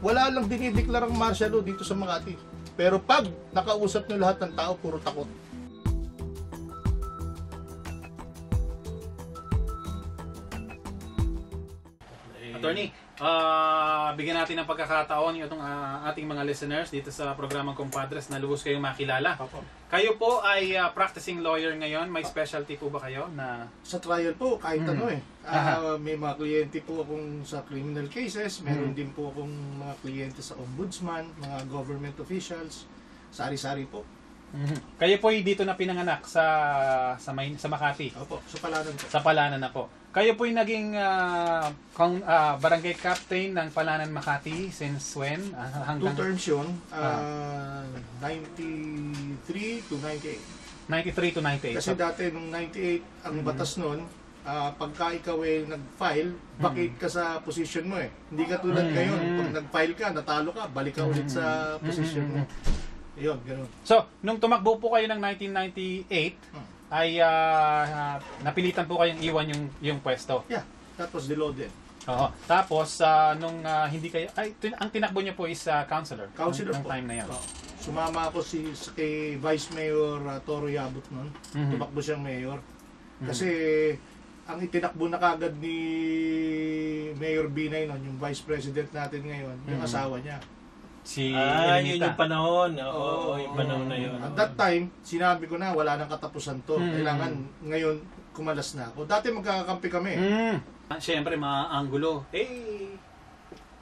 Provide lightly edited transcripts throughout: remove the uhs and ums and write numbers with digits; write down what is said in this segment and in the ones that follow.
wala lang dinideklarang martial law dito sa Makati. Pero pag nakausap nyo lahat ng tao, puro takot. Attorney, bigyan natin ng pagkakataon itong ating mga listeners dito sa programang Compadres na lubos kayong makilala. Opo. Kayo po ay practicing lawyer ngayon. May specialty po ba kayo na Sa trial po, kahit ano eh. May mga kliyente po akong sa criminal cases, meron din po akong mga kliyente sa ombudsman, mga government officials, sari-sari po. Kayo po ay dito na pinanganak sa Makati. Opo, sa Palanan po. Sa Palanan na po. Kayo po ay naging barangay captain ng Palanan, Makati since when? 2 terms yun, 93 to 98. 93 to 98. Kasi dati nung 98, ang batas nun, pagka ikaw ay nag-file, vacate ka sa position mo eh. Hindi ka tulad ngayon, pag nag-file ka, natalo ka, balik ka ulit sa position mo. Ayun, gano'n. So, nung tumakbo po kayo ng 1998, ay napilitan po kayong iwan yung pwesto. Yeah, that was deloaded. Oo. Tapos, nung hindi kayo, ang tinakbo niyo po is counselor. Counselor ng po. time na yan. Sumama ako kay Vice Mayor Toro Yabut nun. Tumakbo siyang mayor. Kasi ang itinakbo na kagad ni Mayor Binay nun, yung Vice President natin ngayon, yung asawa niya. Si yun yung panahon. Oo, yung panahon na yun. At that time, sinabi ko na wala nang katapusan to. Kailangan ngayon kumalas na ako. Dati magkakakampi kami. Siyempre, maanggulo.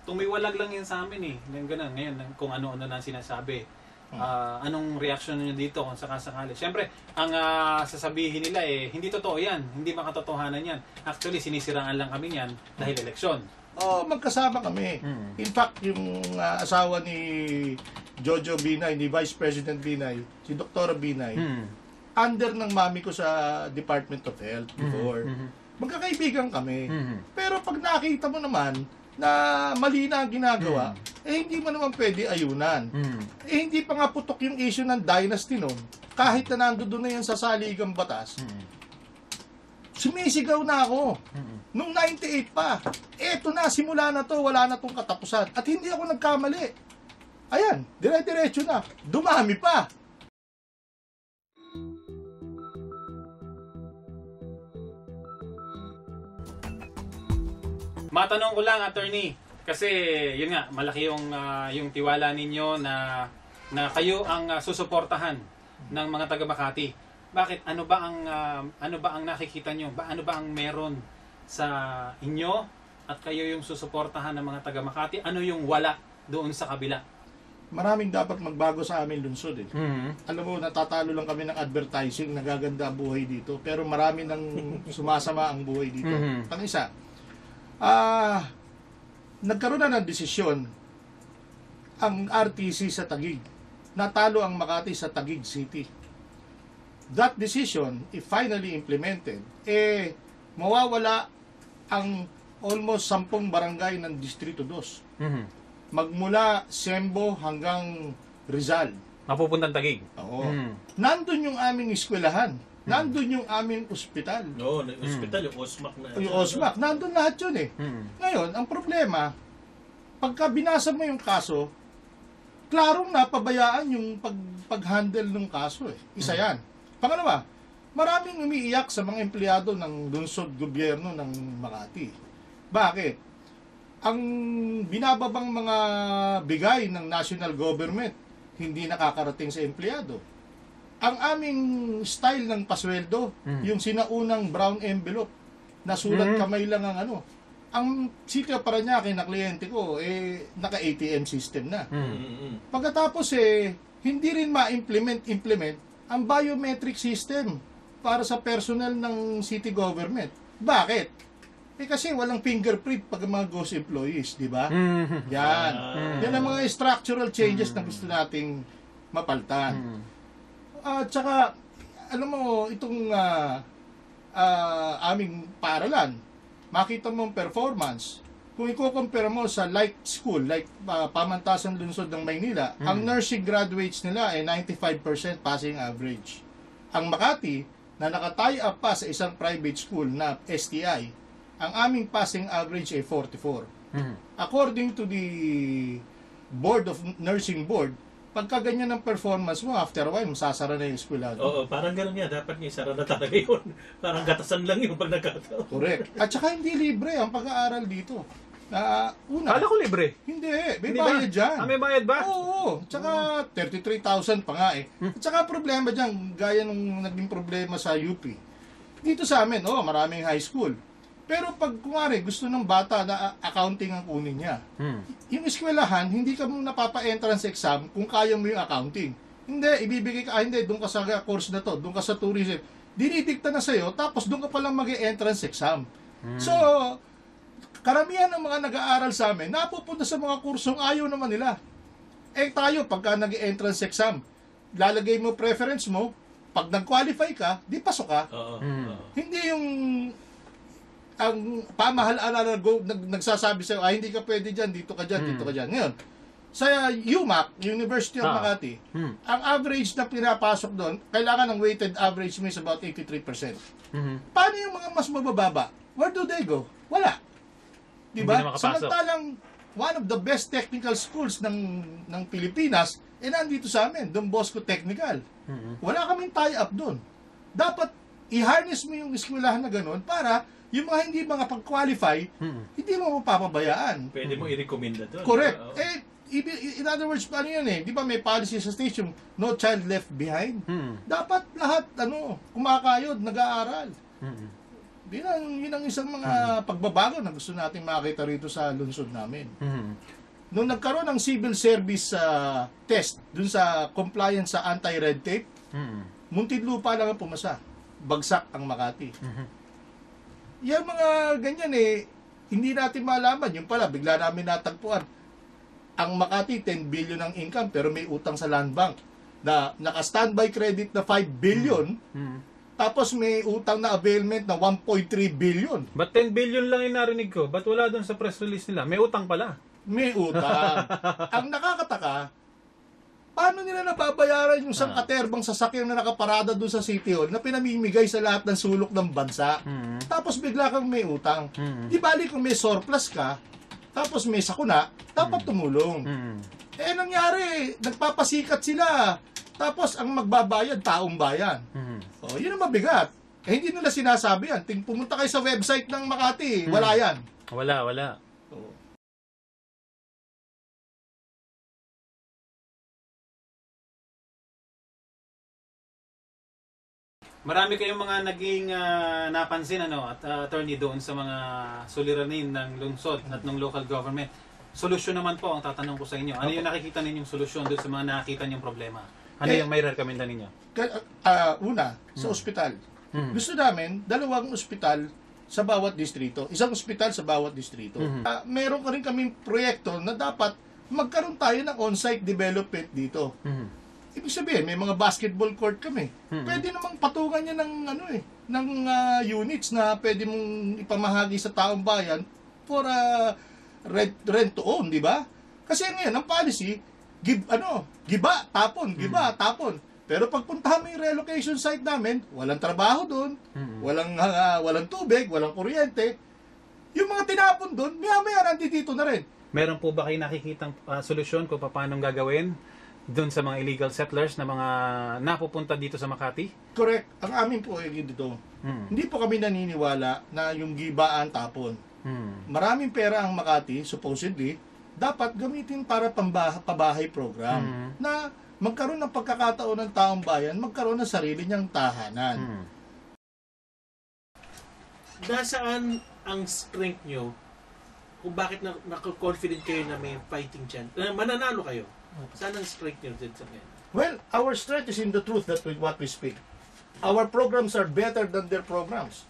Tumiwalag lang yan sa amin eh. Ganun, ngayon, kung ano-ano na sinasabi. Anong reaction niyo dito kung sakasakali? Siyempre, ang sasabihin nila hindi totoo yan. Hindi makatotohanan yan. Actually, sinisiraan lang kami yan dahil eleksyon. Magkasama kami. In fact, yung asawa ni Jojo Binay, ni Vice President Binay, si Dr. Binay, under ng mami ko sa Department of Health before. Magkakaibigan kami. Pero pag nakita mo naman na mali na ang ginagawa, hindi mo naman pwede ayunan. Hindi pa nga putok yung issue ng dynasty noon. Kahit na nandoon na yan sa saligang batas, sumisigaw na ako. Nung 98 pa. Eto na, simula na to, wala na tong katapusan. At hindi ako nagkamali. Ayan, dire-diretso na. Dumami pa. Matanong ko lang, attorney, kasi yun nga, malaki yung tiwala ninyo na kayo ang susuportahan ng mga taga Makati. Bakit? Ano ba ang nakikita nyo? Ano ba ang meron sa inyo at kayo yung susuportahan ng mga taga Makati? Ano yung wala doon sa kabila? Maraming dapat magbago sa amin lungsod eh. Alam mo, natatalo lang kami ng advertising, nagaganda ang buhay dito, pero marami nang sumasama ang buhay dito. Ang isa, nagkaroon na ng desisyon ang RTC sa Taguig. Natalo ang Makati sa Taguig City. That decision, if finally implemented, mawawala ang almost 10 barangay ng Distrito 2. Magmula Sembo hanggang Rizal. Mapupuntang Taguig. Oo. Nandun yung aming eskwelahan. Nandun yung aming ospital. No, ospital, yung OSMAC na. Yung OSMAC, nandun lahat yun eh. Ngayon, ang problema, pagka binasa mo yung kaso, klarong napabayaan yung pag-handle ng kaso eh. Isa yan. Pangalawa, maraming umiiyak sa mga empleyado ng lungsod gobyerno ng Makati. Bakit? Ang binababang mga bigay ng national government hindi nakakarating sa empleyado. Ang aming style ng pasweldo, yung sinaunang brown envelope, nasulat kamay lang ang ano. Ang Sika Parañaque na kliyente ko, naka-ATM system na. Pagkatapos hindi rin ma-implement ang biometric system para sa personnel ng city government. Bakit? Kasi walang fingerprint pag mga ghost employees, di ba? Yan. Yan ang mga structural changes na gusto nating mapaltan. At saka, alam mo, itong aming paaralan, makita mong performance, kung i-compare mo sa like school, like Pamantasan Lungsod ng Maynila, ang nursing graduates nila ay 95% passing average. Ang Makati, na naka-tie up pa sa isang private school na STI, ang aming passing average ay 44. According to the board of nursing board, pagka ganyan ang performance mo, after a while, masasara na yung eskwela. Oo, parang gano'n nga. Dapat nga isara na talaga yun. Parang gatasan lang yun pag nagkataon. Correct. At saka hindi libre ang pag-aaral dito. Una, Kala ko libre. hindi, may Hindi ba? bayad dyan. May bayad ba? Oo, tsaka 33,000 pa nga eh. At saka problema dyan, gaya nung naging problema sa UP. Dito sa amin, maraming high school. Pero pag kumari gusto ng bata na accounting ang kunin niya, yung eskwelahan, hindi ka mo napapa-entrance exam kung kaya mo yung accounting. Hindi, ibibigay ka, hindi, doon ka sa course na to, doon ka sa tourism. Dinidikta na sa'yo, tapos doon ka palang mag-entrance exam. So, karamihan ng mga nag-aaral sa amin, napupunta sa mga kursong ayaw naman nila. Eh tayo, pagka nag-entrance exam, lalagay mo preference mo, pag nag-qualify ka, di pasok ka. Oo. Hindi yung ang pamahalaan na nagsasabi sa'yo, hindi ka pwede dyan, dito ka dyan, dito ka dyan. Ngayon, sa UMac, University of Makati, ang average na pinapasok doon, kailangan ng weighted average mo is about 83%. Paano yung mga mas mabababa? Where do they go? Wala. Diba? Hindi na makapasok. Samantalang, one of the best technical schools ng Pilipinas, nandito sa amin, Don Bosco Technical. Wala kaming tie-up doon. Dapat, i-harness mo yung eskwelahan na ganun para yung mga hindi mga pag-qualify, hindi mo mapapabayaan. Pwede mo i-recommenda doon. Correct. Oo. In other words, paano yun eh? Di ba may policy sa station, no child left behind? Dapat lahat, kumakayod, nag-aaral. Yun ang isang mga pagbabago na gusto natin makita rito sa lungsod namin. Nung nagkaroon ng civil service test dun sa compliance sa anti-red tape, Muntinlupa lang ang pumasa. Bagsak ang Makati. Yung mga ganyan hindi natin malaman. Yung pala, bigla namin natagpuan. Ang Makati, 10 billion ang income pero may utang sa land bank na naka-standby credit na 5 billion. Tapos may utang na availment na 1.3 billion. Ba't 10 billion lang yung narinig ko? Ba't wala doon sa press release nila? May utang pala. May utang. Ang nakakataka, paano nila nababayaran yung sangkaterbang sasakyan na nakaparada doon sa City Hall na pinamimigay sa lahat ng sulok ng bansa? Tapos bigla kang may utang. Di bali kung may surplus ka, tapos may sakuna, dapat tumulong. Nangyari, nagpapasikat sila. Tapos ang magbabayad, taong bayan. Yun ang mabigat. Hindi nila sinasabi yan. Pumunta kayo sa website ng Makati, wala yan. Wala. Marami kayong mga naging napansin at attorney doon sa mga suliranin ng lungsod at ng local government. Solusyon naman po ang tatanong ko sa inyo. Ano yung nakikita ninyong solusyon doon sa mga nakikita ninyong problema? Ano yung may rekomenda ninyo? Una, sa ospital. Gusto namin, 2 ospital sa bawat distrito. Isang ospital sa bawat distrito. Meron ka rin kaming proyekto na dapat magkaroon tayo ng on-site development dito. Ibig sabihin, may mga basketball court kami. Pwede namang patungan niya ng units na pwede mong ipamahagi sa taong bayan for rent to own, di ba? Kasi ngayon, ang policy, giba, tapon. Pero pagpuntahan mo yung relocation site namin, walang trabaho doon, walang tubig, walang kuryente. Yung mga tinapon doon, maya-maya nandito na rin. Meron po ba kayo nakikitang solusyon kung paano gagawin doon sa mga illegal settlers na mga napupunta dito sa Makati? Correct. Ang amin po dito, hindi po kami naniniwala na yung gibaan tapon. Maraming pera ang Makati, supposedly, dapat gamitin para pabahay program na magkaroon ng pagkakataon ng taong bayan, magkaroon ng sarili niyang tahanan. Nasaan ang strength nyo kung bakit naka-confident kayo na may fighting chance? Mananalo kayo. Saan ang strength nyo din sa ngayon? Well, our strength is in the truth that what we speak. Our programs are better than their programs.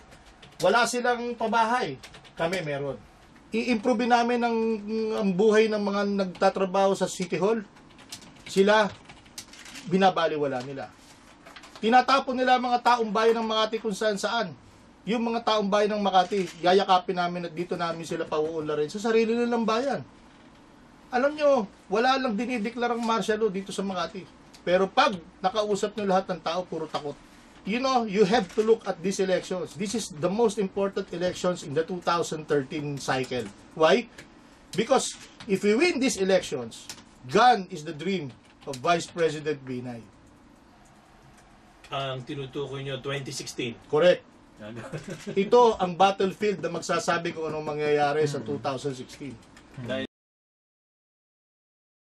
Wala silang pabahay. Kami meron. I-improve namin ang buhay ng mga nagtatrabaho sa City Hall. Sila, binabaliwala nila. Tinatapon nila mga taong bayan ng Makati kung saan-saan. Yung mga taong bayan ng Makati, yayakapin namin at dito namin sila pauunlarin sa sarili nilang bayan. Alam nyo, wala lang dinideklarang martial law dito sa Makati. Pero pag nakausap nyo lahat ng tao, puro takot. You have to look at these elections. This is the most important elections in the 2013 cycle. Why? Because if we win these elections, Gun is the dream of Vice President Binay. Ang tinutukoy nyo, 2016. Correct. Ito ang battlefield na magsasabi kung anong mangyayari sa 2016. Dahil